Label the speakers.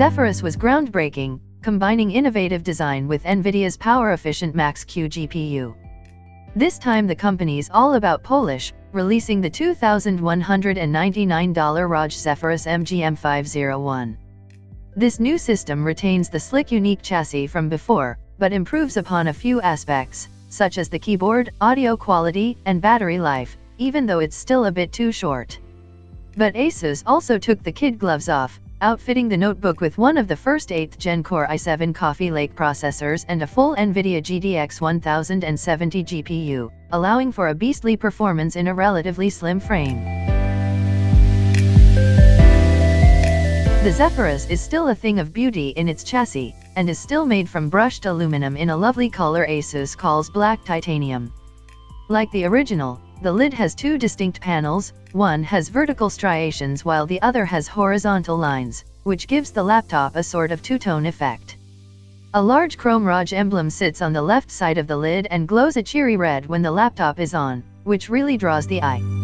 Speaker 1: Zephyrus was groundbreaking, combining innovative design with Nvidia's power-efficient Max-Q GPU. This time the company's all about Polish, releasing the $2,199 ROG Zephyrus M GM501. This new system retains the slick unique chassis from before, but improves upon a few aspects, such as the keyboard, audio quality, and battery life, even though it's still a bit too short. But Asus also took the kid gloves off, outfitting the notebook with one of the first 8th Gen Core i7 Coffee Lake processors and a full Nvidia GTX 1070 GPU, allowing for a beastly performance in a relatively slim frame. The Zephyrus is still a thing of beauty in its chassis, and is still made from brushed aluminum in a lovely color Asus calls black titanium. Like the original, the lid has two distinct panels, one has vertical striations while the other has horizontal lines, which gives the laptop a sort of two-tone effect. A large chrome ROG emblem sits on the left side of the lid and glows a cheery red when the laptop is on, which really draws the eye.